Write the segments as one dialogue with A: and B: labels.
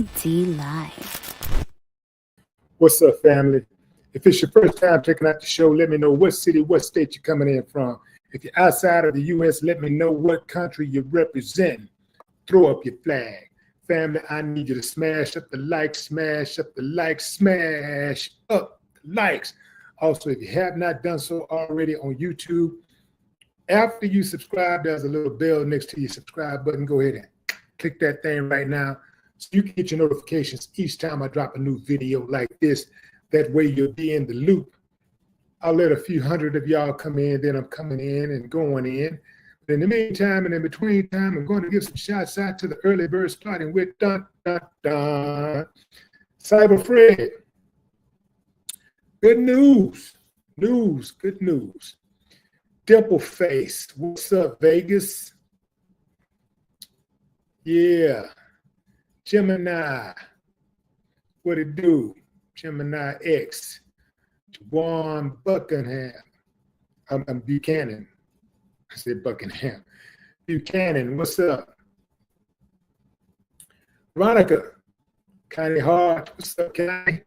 A: KD Live.
B: What's up, family? If it's your first time checking out the show, let me know what city, what state you're coming in from. If you're outside of the U.S., let me know what country you represent. Throw up your flag. Family, I need you to smash up the likes, smash up the likes, smash up the likes. Also, if you have not done so already on YouTube, after you subscribe, there's a little bell next to your subscribe button. Go ahead and click that thing right now so you can get your notifications each time I drop a new video like this. That way you'll be in the loop. I'll let a few hundred of y'all come in, then I'm coming in and going in. But in the meantime and in between time, I'm going to give some shots out to the early bird starting with dun, dun, dun. Cyber Fred. Good news. Good news. Dimple Face. What's up, Vegas? Yeah. Gemini. What it do? Gemini X. Juwan Buckingham. I'm Buchanan. I said Buckingham. Buchanan, what's up? Veronica. Connie Hart. What's up, Connie?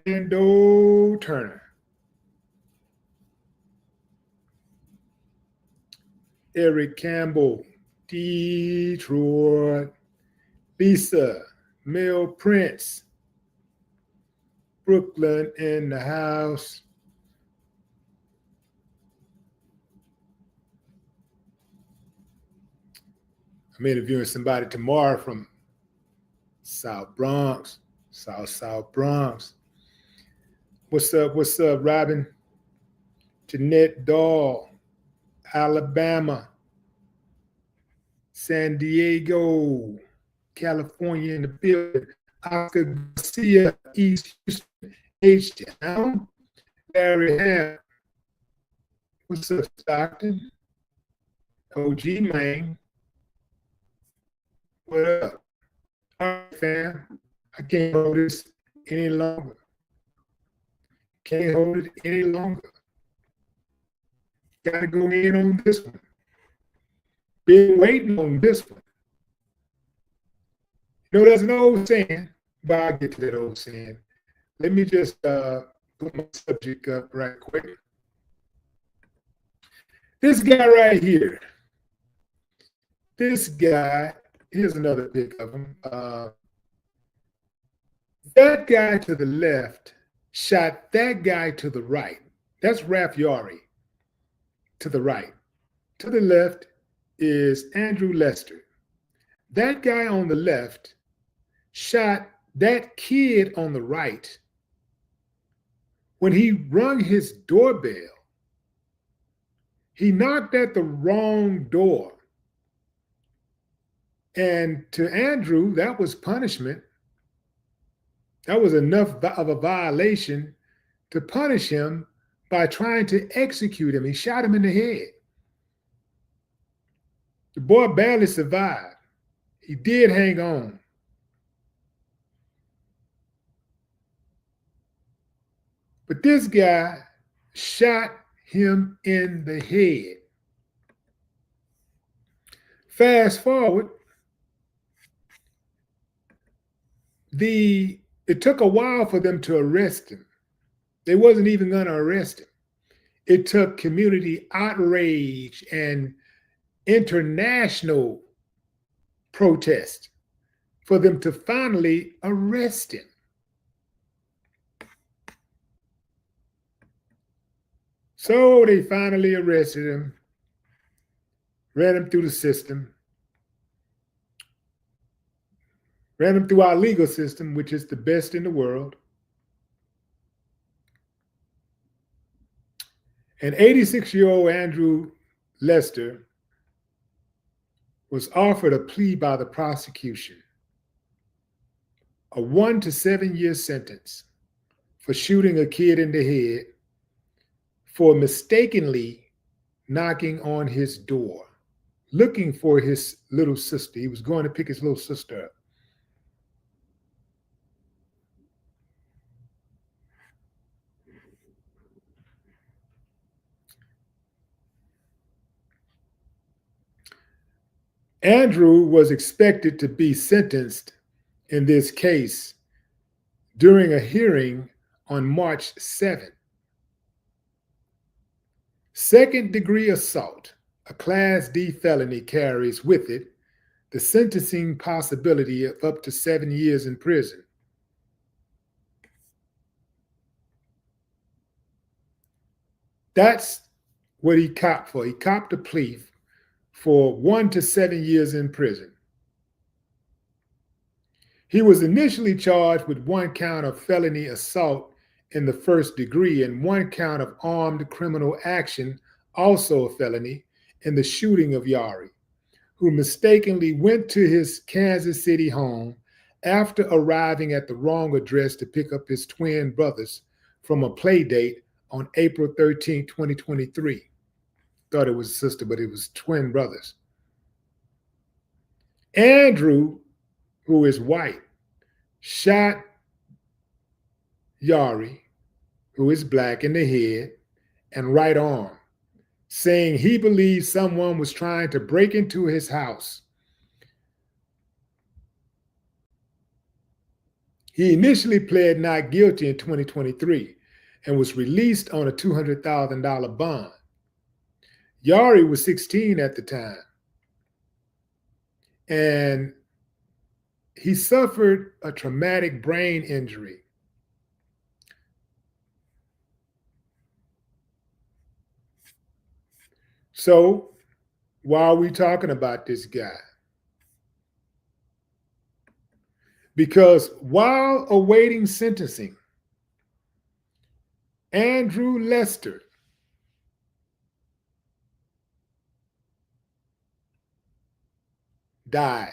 B: Nando Turner. Eric Campbell. Detroit. Lisa. Mel Prince. Brooklyn in the house. I'm interviewing somebody tomorrow from South Bronx. South Bronx. What's up, Robin? Jeanette Dahl. Alabama. San Diego. California in the building. Oscar Garcia, East Houston, H-Town. Larry Ham. What's up, Stockton? OG, man. What up? All right, fam. I can't hold this any longer. Can't hold it any longer. Got to go in on this one. Been waiting on this one. You know, there's an old saying, but I'll get to that old saying. Let me just put my subject up right quick. This guy right here. This guy, here's another pic of him. That guy to the left shot that guy to the right. That's Raffiari to the right. To the left is Andrew Lester. That guy on the left shot that kid on the right when he rung his doorbell. He knocked at the wrong door. And to Andrew, that was punishment. That was enough of a violation to punish him by trying to execute him. He shot him in the head. The boy barely survived. He did hang on. But this guy shot him in the head. Fast forward, it took a while for them to arrest him. They wasn't even going to arrest him. It took community outrage and international protest for them to finally arrest him. So they finally arrested him, ran him through the system, ran him through our legal system, which is the best in the world. And 86-year-old Andrew Lester was offered a plea by the prosecution, a 1 to 7 year sentence for shooting a kid in the head for mistakenly knocking on his door, looking for his little sister. He was going to pick his little sister up. Andrew was expected to be sentenced in this case during a hearing on March 7th. Second-degree assault, a Class D felony, carries with it the sentencing possibility of up to 7 years in prison. That's what he copped for. He copped a plea for 1 to 7 years in prison. He was initially charged with 1 count of felony assault in the first degree and 1 count of armed criminal action, also a felony, in the shooting of Yari, who mistakenly went to his Kansas City home after arriving at the wrong address to pick up his twin brothers from a play date on April 13, 2023. Thought it was a sister, but it was twin brothers. Andrew, who is white, shot Yari, who is black, in the head and right arm, saying he believed someone was trying to break into his house. He initially pled not guilty in 2023 and was released on a $200,000 bond. Yari was 16 at the time, and he suffered a traumatic brain injury. So, why are we talking about this guy? Because while awaiting sentencing, Andrew Lester died.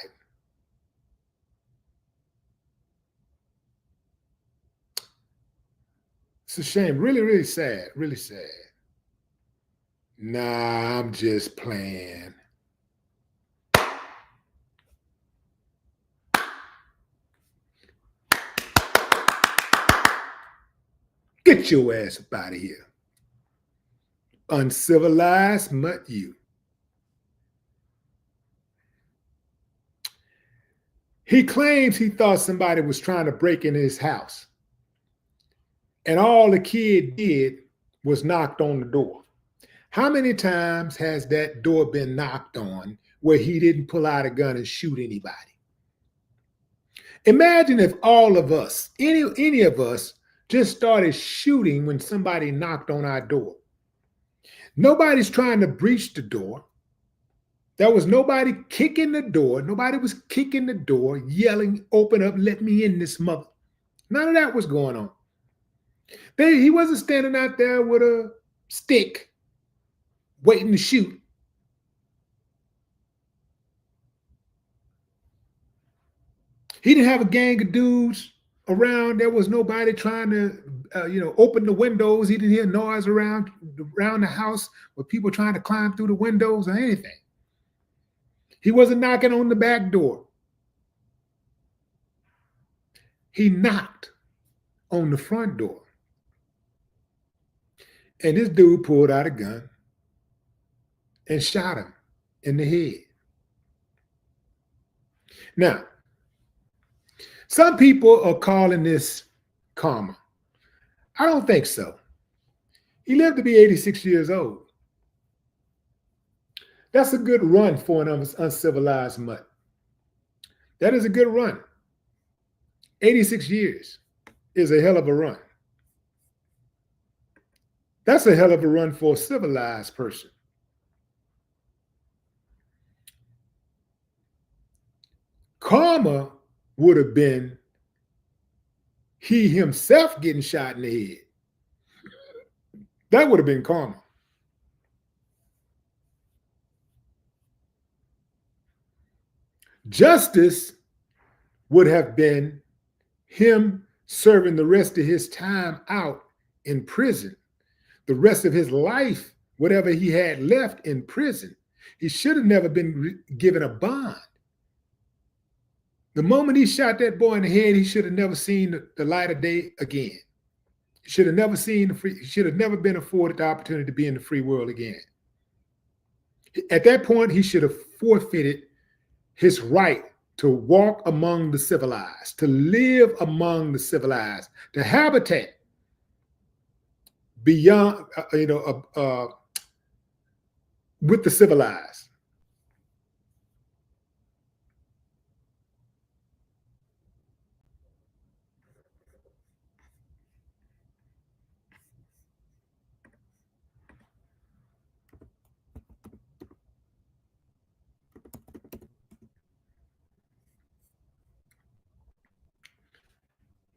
B: It's a shame. Really, really sad. Really sad. Nah, I'm just playing. Get your ass up out of here. Uncivilized mutt you. He claims he thought somebody was trying to break into his house. And all the kid did was knocked on the door. How many times has that door been knocked on where he didn't pull out a gun and shoot anybody? Imagine if all of us, any of us, just started shooting when somebody knocked on our door. Nobody's trying to breach the door. There was nobody kicking the door. Nobody was kicking the door, yelling, "Open up, let me in, this mother." None of that was going on. He wasn't standing out there with a stick waiting to shoot. He didn't have a gang of dudes around. There was nobody trying to, open the windows. He didn't hear noise around the house with people trying to climb through the windows or anything. He wasn't knocking on the back door. He knocked on the front door. And this dude pulled out a gun and shot him in the head. Now, some people are calling this karma. I don't think so. He lived to be 86 years old. That's a good run for an uncivilized mutt. That is a good run. 86 years is a hell of a run. That's a hell of a run for a civilized person. Karma would have been he himself getting shot in the head. That would have been karma. Justice would have been him serving the rest of his time out in prison, the rest of his life, whatever he had left in prison. He should have never been given a bond. The moment he shot that boy in the head, he should have never seen the light of day again. He should have never he should have never been afforded the opportunity to be in the free world again. At that point, he should have forfeited his right to walk among the civilized, to live among the civilized, to habitat beyond, with the civilized.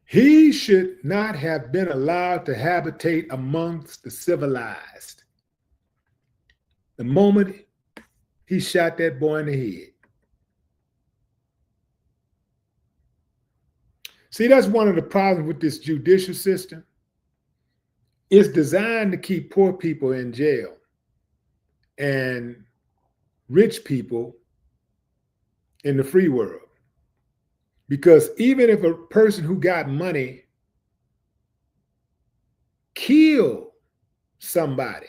B: He should not have been allowed to habitate amongst the civilized. The moment he shot that boy in the head. See, that's one of the problems with this judicial system. It's designed to keep poor people in jail and rich people in the free world. Because even if a person who got money kill somebody,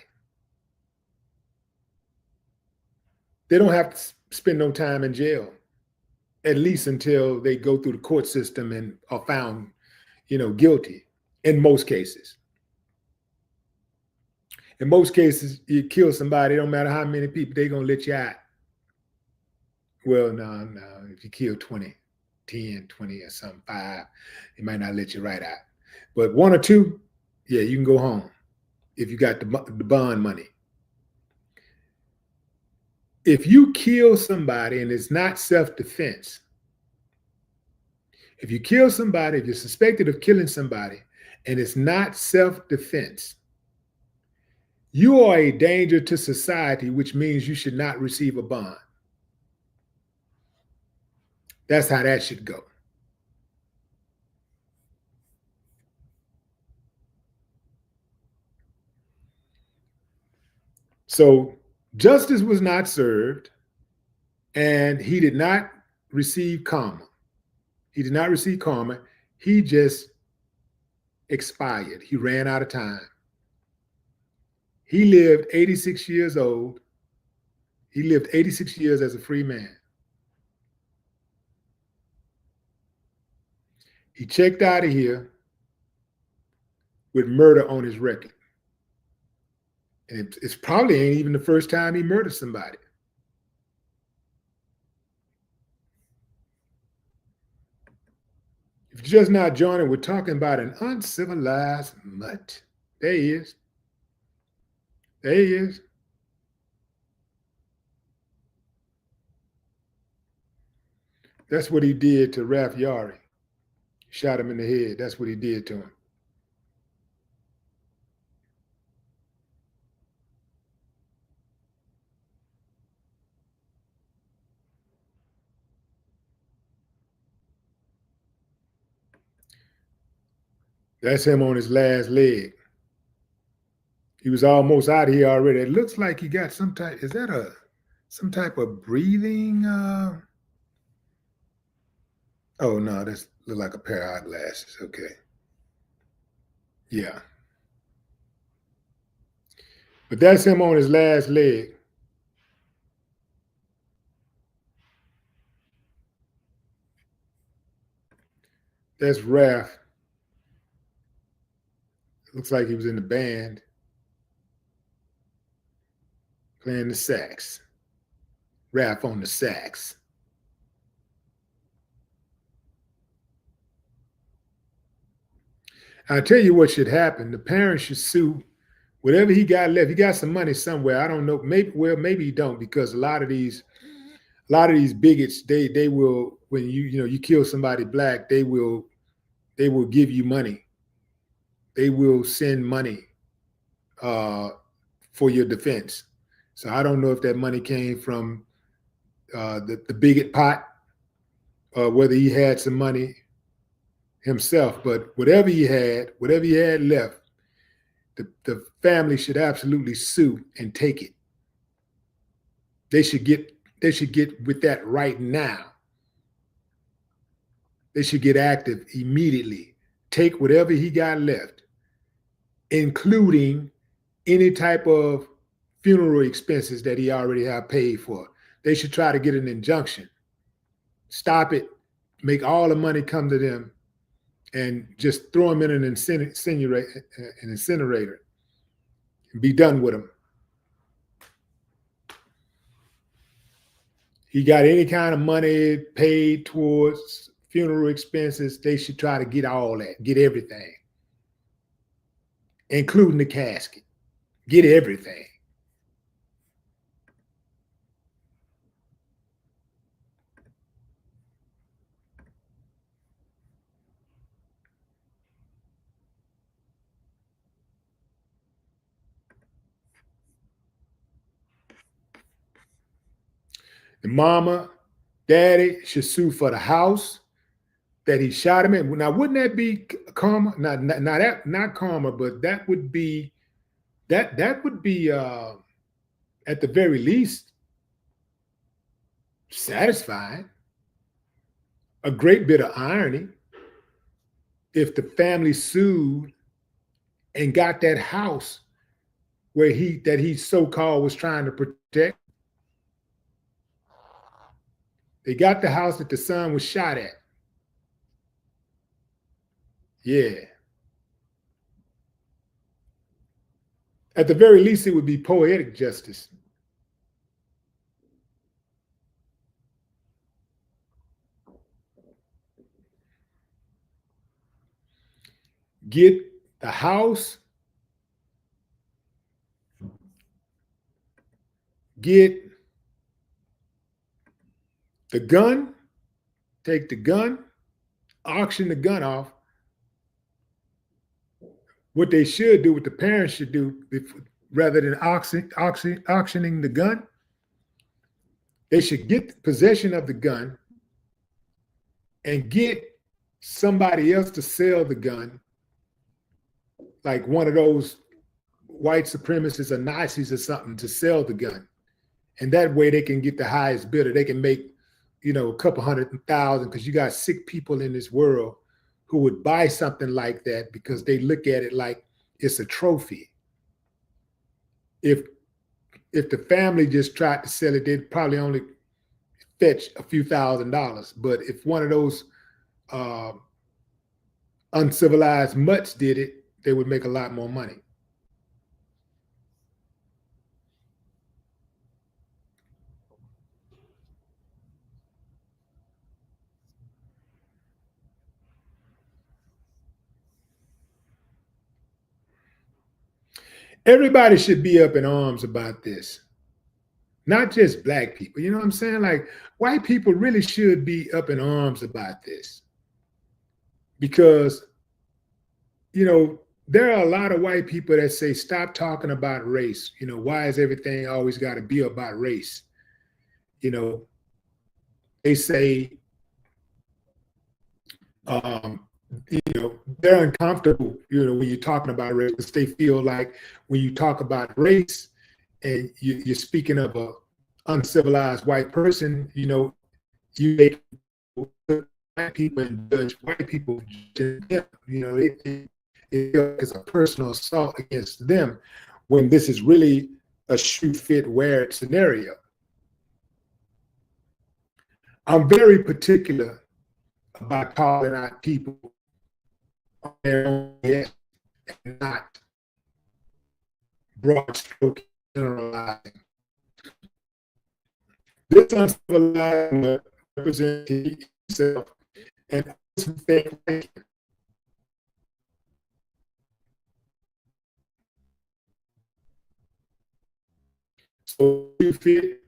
B: they don't have to spend no time in jail, at least until they go through the court system and are found, guilty in most cases. In most cases, you kill somebody, it don't matter how many people, they're going to let you out. Well, no. If you kill 20, 10, 20 or something, 5, they might not let you right out. But 1 or 2, yeah, you can go home if you got the bond money. If you kill somebody and it's not self-defense, if you kill somebody, if you're suspected of killing somebody and it's not self-defense, you are a danger to society, which means you should not receive a bond. That's how that should go. So justice was not served, and he did not receive karma. He did not receive karma. He just expired. He ran out of time. He lived 86 years old. He lived 86 years as a free man. He checked out of here with murder on his record. And it's probably ain't even the first time he murdered somebody. If you're just not joining, we're talking about an uncivilized mutt. There he is. There he is. That's what he did to Ralph Yari. Shot him in the head. That's what he did to him. That's him on his last leg. He was almost out of here already. It looks like he got some type, is that some type of breathing? Oh no, that's look like a pair of eyeglasses. Okay. Yeah. But that's him on his last leg. That's Raph. Looks like he was in the band playing the sax. Raph on the sax. I'll tell you what should happen. The parents should sue whatever he got left. He got some money somewhere. I don't know. Maybe he don't, because a lot of these bigots, they will, when you kill somebody black, they will give you money. They will send money for your defense. So I don't know if that money came from the bigot pot, whether he had some money himself, but whatever he had left, the family should absolutely sue and take it. They should get with that right now. They should get active immediately. Take whatever he got left, including any type of funeral expenses that he already have paid for. They should try to get an injunction stop it, make all the money come to them, and just throw them in an incinerator and be done with them. He got any kind of money paid towards funeral expenses, they should try to get all that, get everything, including the casket, get everything. The mama, daddy should sue for the house that he shot him in. Now, wouldn't that be karma? Not karma, but that would be at the very least satisfying. A great bit of irony if the family sued and got that house where he so-called was trying to protect. They got the house that the son was shot at. Yeah. At the very least, it would be poetic justice. Get the house, get the gun, take the gun, auction the gun off. What they should do, what the parents should do, rather than auctioning the gun, they should get possession of the gun and get somebody else to sell the gun, like one of those white supremacists or Nazis or something, to sell the gun. And that way they can get the highest bidder. They can make, a couple 100,000, because you got sick people in this world who would buy something like that because they look at it like it's a trophy. If the family just tried to sell it, they'd probably only fetch a few $1,000s. But if one of those uncivilized mutts did it, they would make a lot more money. Everybody should be up in arms about this. Not just black people. You know what I'm saying? Like, white people really should be up in arms about this. Because, there are a lot of white people that say, stop talking about race. Why is everything always got to be about race? They say, they're uncomfortable, when you're talking about race, because they feel like when you talk about race and you're speaking of a uncivilized white person, you make black people and judge white people. It's a personal assault against them, when this is really a shoe fit wear it scenario. I'm very particular about calling out people on their own yes, and not broad stroke generalizing. This uncivilized representing himself and think like him. So you fit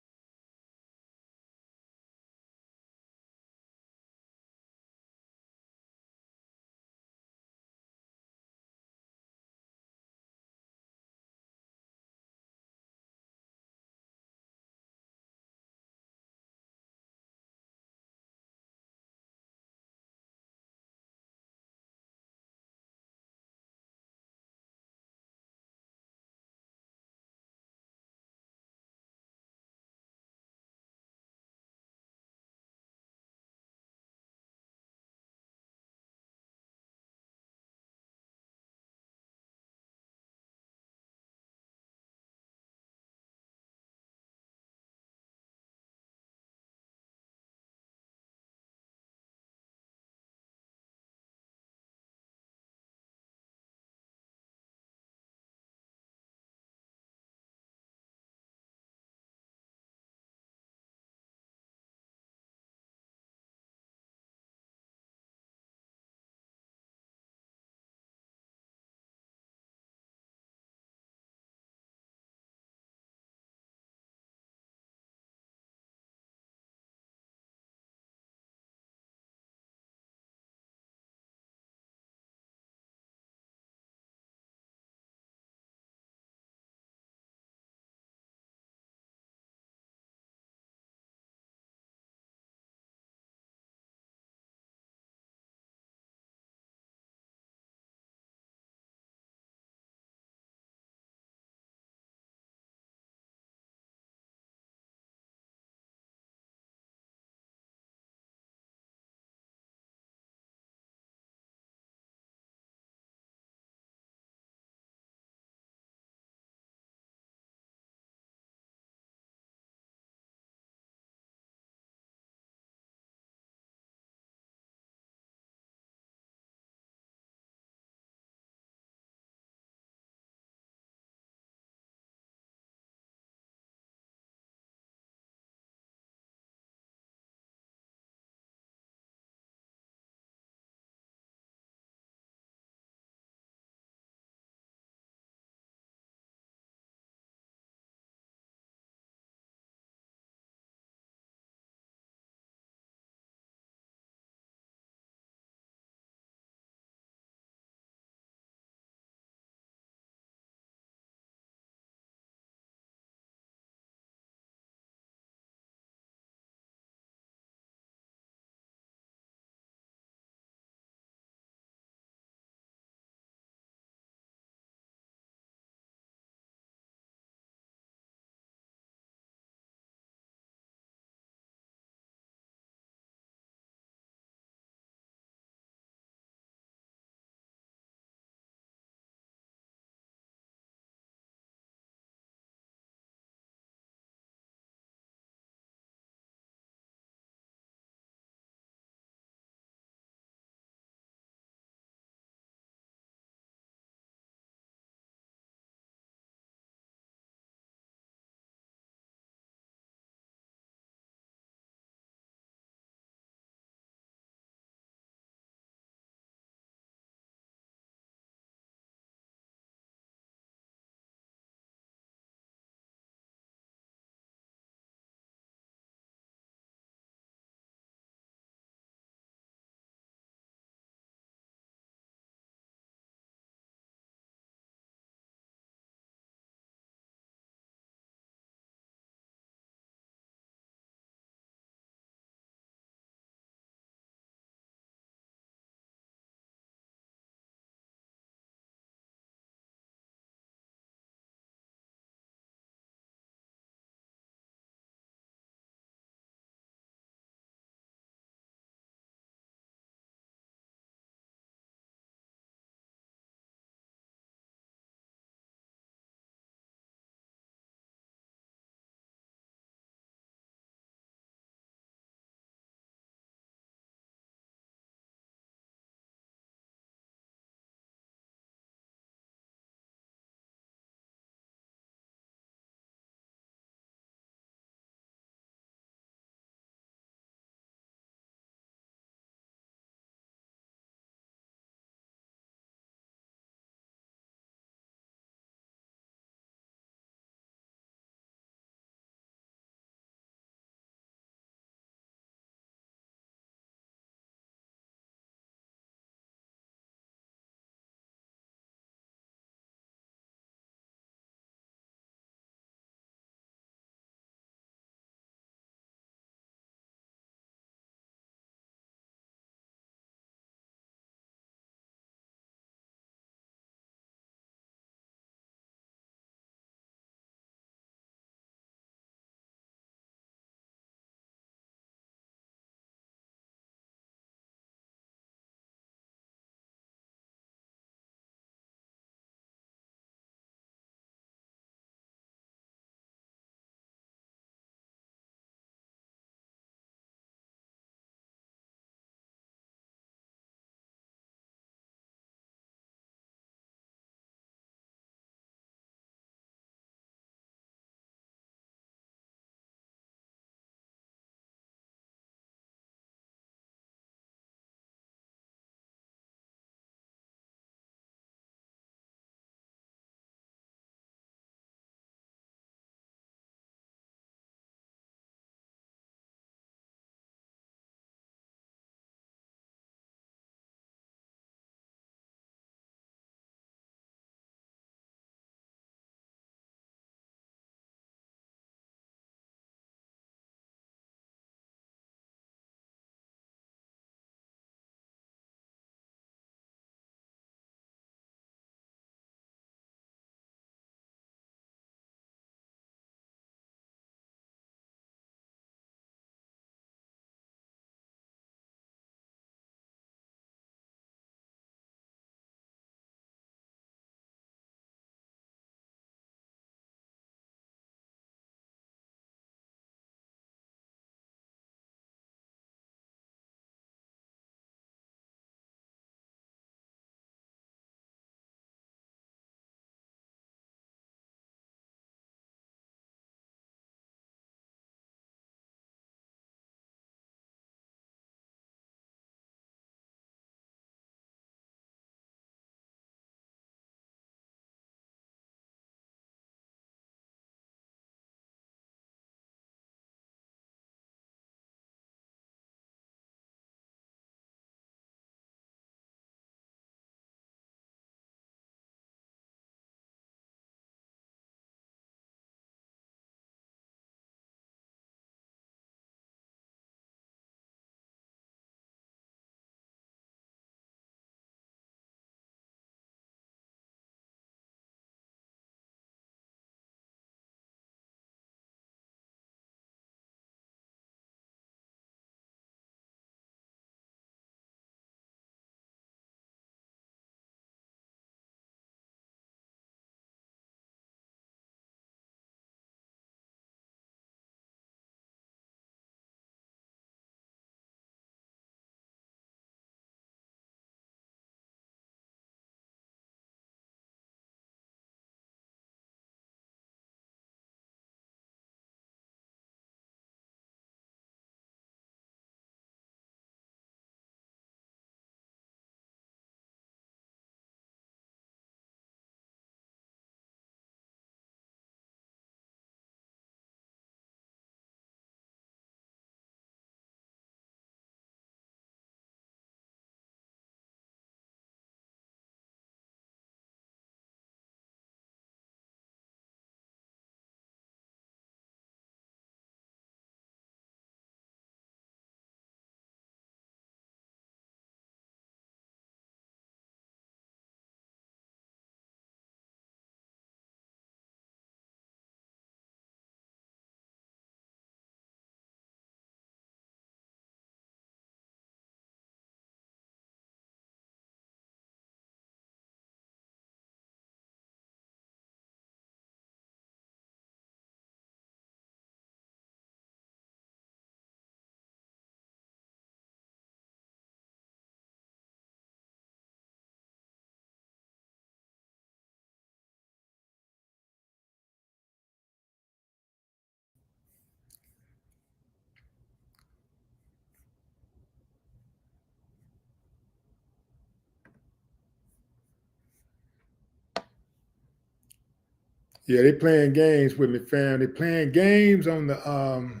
B: Yeah, they playing games with me, fam. They playing games on the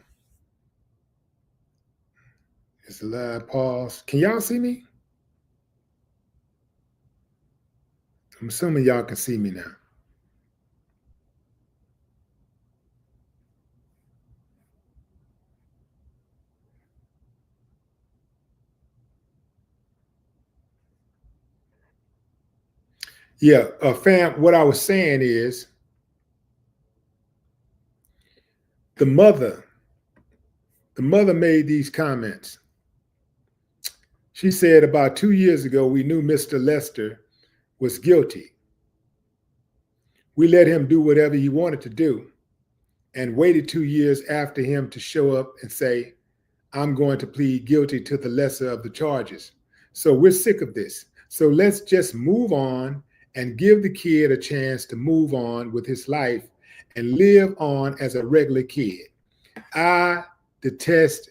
B: it's a live pause. Can y'all see me? I'm assuming y'all can see me now. Yeah, fam, what I was saying is the mother made these comments. She said about 2 years ago, we knew Mr. Lester was guilty. We let him do whatever he wanted to do and waited 2 years after him to show up and say, I'm going to plead guilty to the lesser of the charges. So we're sick of this. So let's just move on and give the kid a chance to move on with his life and live on as a regular kid. I detest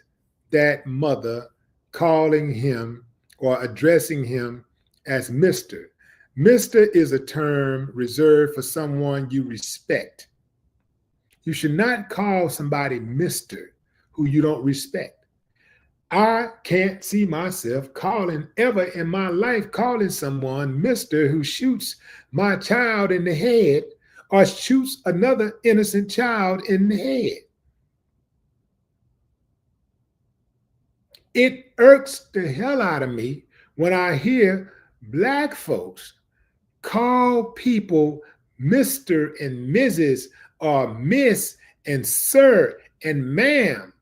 B: that mother calling him or addressing him as Mr. Mr. is a term reserved for someone you respect. You should not call somebody Mr. who you don't respect. I can't see myself ever in my life calling someone Mr. who shoots my child in the head or shoots another innocent child in the head. It irks the hell out of me when I hear Black folks call people Mr. and Mrs. or Miss and Sir and Ma'am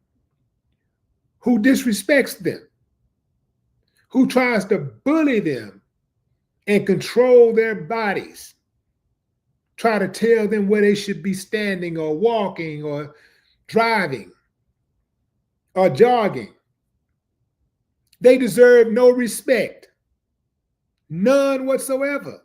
B: who disrespects them, who tries to bully them and control their bodies, try to tell them where they should be standing or walking or driving or jogging. They deserve no respect, none whatsoever.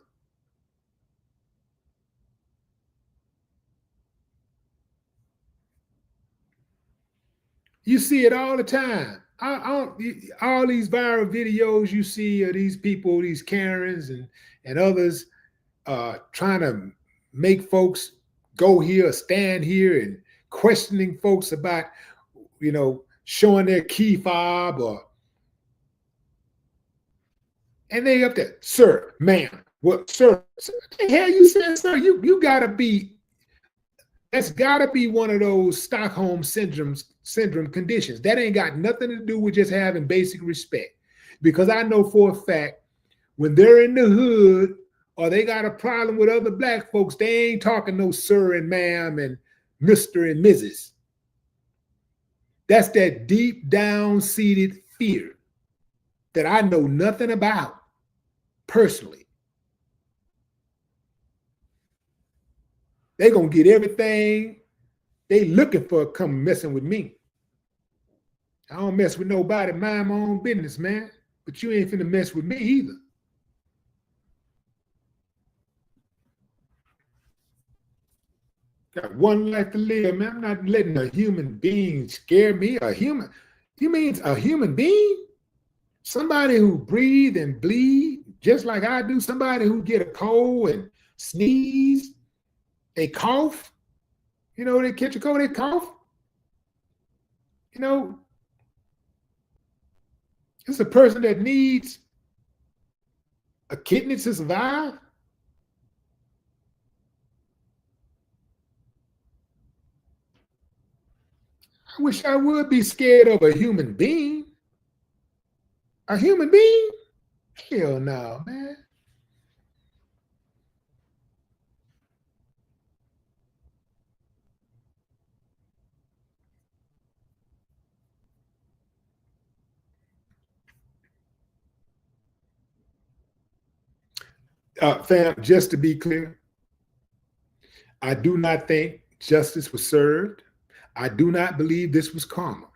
B: You see it all the time. All these viral videos you see of these people, these Karens and others trying to make folks go here, stand here, and questioning folks about, showing their key fob and they up there, sir, ma'am, what, sir, what the hell you said, sir? You gotta be. That's gotta be one of those Stockholm syndrome conditions. That ain't got nothing to do with just having basic respect. Because I know for a fact when they're in the hood or they got a problem with other Black folks, they ain't talking no sir and ma'am and Mr. and Mrs. That's that deep down seated fear that I know nothing about personally. They gonna get everything they looking for come messing with me. I don't mess with nobody, mind my own business, man. But you ain't finna mess with me either. Got one life to live, man. I'm not letting a human being scare me. You mean a human being? Somebody who breathe and bleed just like I do. Somebody who get a cold and sneeze, they cough. They catch a cold, they cough. It's a person that needs a kidney to survive. I wish I would be scared of a human being. A human being? Hell no, man. Fam, just to be clear, I do not think justice was served. I do not believe this was karma.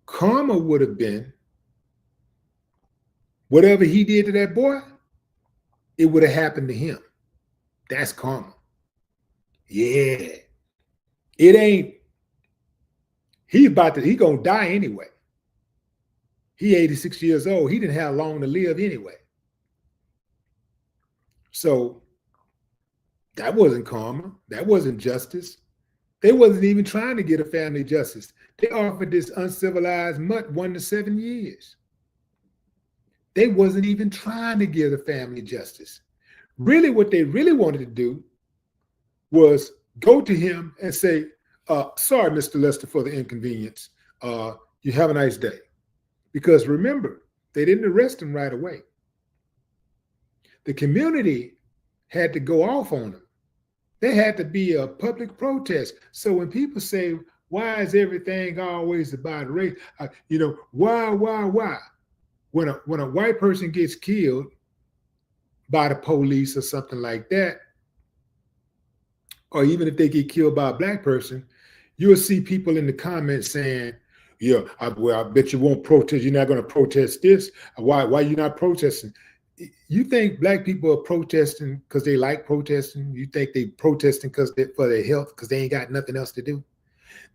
B: Karma would have been whatever he did to that boy, it would have happened to him. That's karma. Yeah. It ain't, he gonna die anyway. He 86 years old. He didn't have long to live anyway. So That wasn't karma. That wasn't justice. They wasn't even trying to get a family justice. They offered this uncivilized mutt 1 to 7 years. They wasn't even trying to give a family justice. Really, what they really wanted to do was go to him and say, sorry, Mr. Lester, for the inconvenience. You have a nice day. Because remember, they didn't arrest him right away. The community had to go off on him. There had to be a public protest. So when people say, why is everything always about race? Why? When a white person gets killed by the police or something like that, or even if they get killed by a black person, you'll see people in the comments saying, yeah, I bet you won't protest. You're not going to protest this. Why are you not protesting? You think black people are protesting because they like protesting? You think they protesting because for their health, because they ain't got nothing else to do?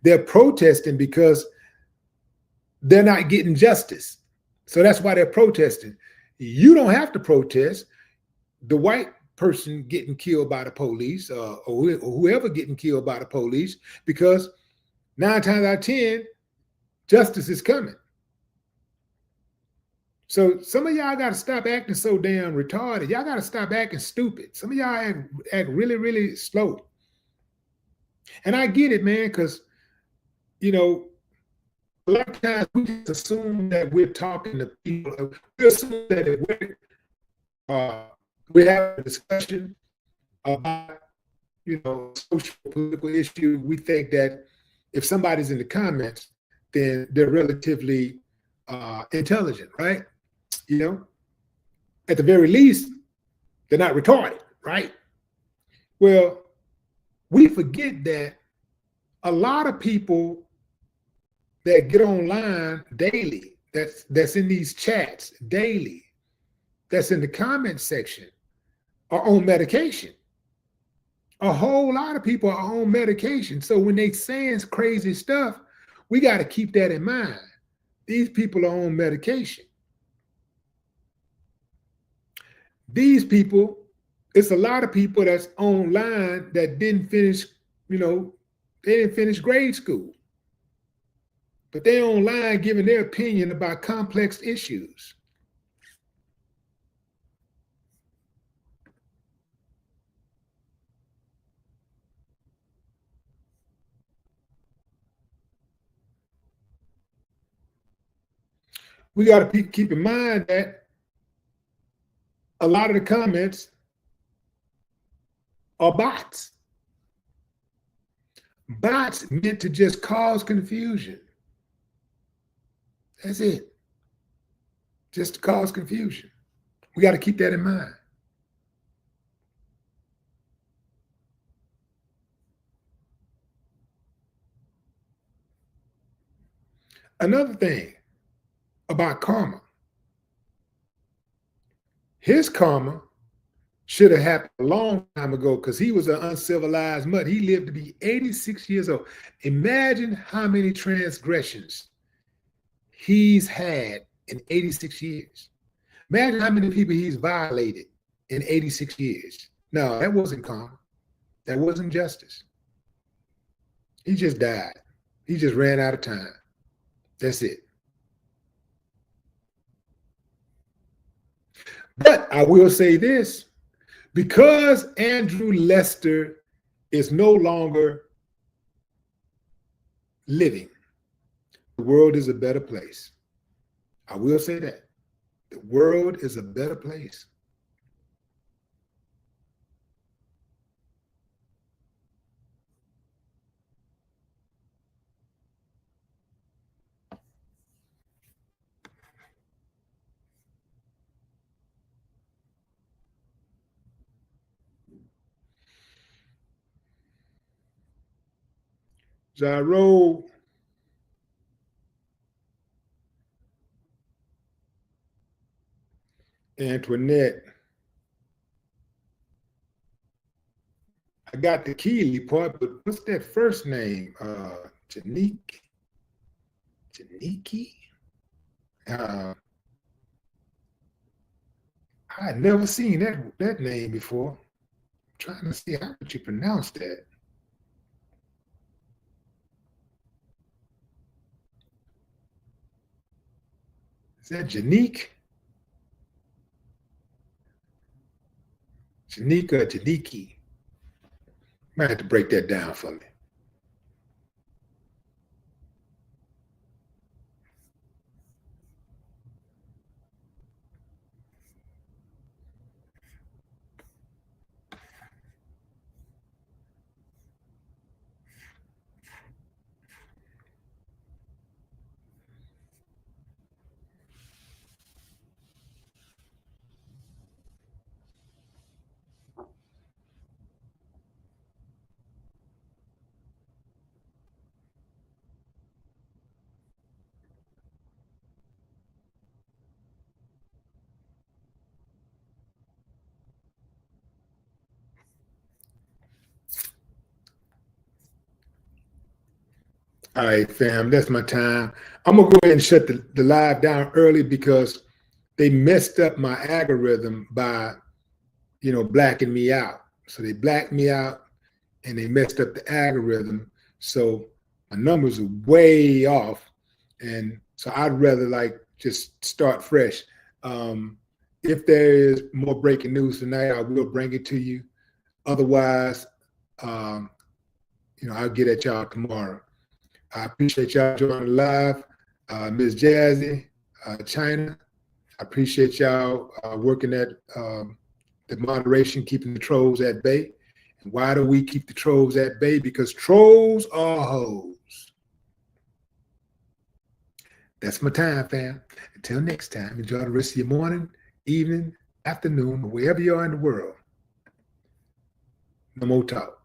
B: They're protesting because they're not getting justice. So that's why they're protesting. You don't have to protest. The white person getting killed by the police or whoever getting killed by the police, because 9 times out of 10, justice is coming. So some of y'all got to stop acting so damn retarded. Y'all got to stop acting stupid. Some of y'all act really, really slow. And I get it, man, because, a lot of times we just assume that we're talking to people. We assume that if we have a discussion about, social political issue, we think that if somebody's in the comments, then they're relatively intelligent, right? At the very least, they're not retarded, right? Well, we forget that a lot of people that get online daily, that's in these chats daily, that's in the comment section, are on medication. A whole lot of people are on medication. So when they saying crazy stuff, we got to keep that in mind. These people are on medication. These people, it's a lot of people that's online that didn't finish, they didn't finish grade school. But they're online giving their opinion about complex issues. We got to keep in mind that a lot of the comments are bots. Bots meant to just cause confusion. That's it. Just to cause confusion. We got to keep that in mind. Another thing about karma. His karma should have happened a long time ago because he was an uncivilized mutt. He lived to be 86 years old. Imagine how many transgressions he's had in 86 years. Imagine how many people he's violated in 86 years. No, that wasn't karma. That wasn't justice. He just died. He just ran out of time. That's it. But I will say this, because Andrew Lester is no longer living, the world is a better place. I will say that. The world is a better place. Gyro, Antoinette. I got the Keely part, but what's that first name? Janiki? I had never seen that name before. trying to see how would you pronounce that. Is that Janique? Janique or Janiki? Might have to break that down for me. All right, fam, that's my time. I'm gonna go ahead and shut the live down early because they messed up my algorithm by, blacking me out. So they blacked me out and they messed up the algorithm. So my numbers are way off. And so I'd rather just start fresh. If there is more breaking news tonight, I will bring it to you. Otherwise, I'll get at y'all tomorrow. I appreciate y'all joining live. Ms. Jazzy, China, I appreciate y'all working at the moderation, keeping the trolls at bay. And why do we keep the trolls at bay? Because trolls are hoes. That's my time, fam. Until next time, enjoy the rest of your morning, evening, afternoon, or wherever you are in the world. No more talk.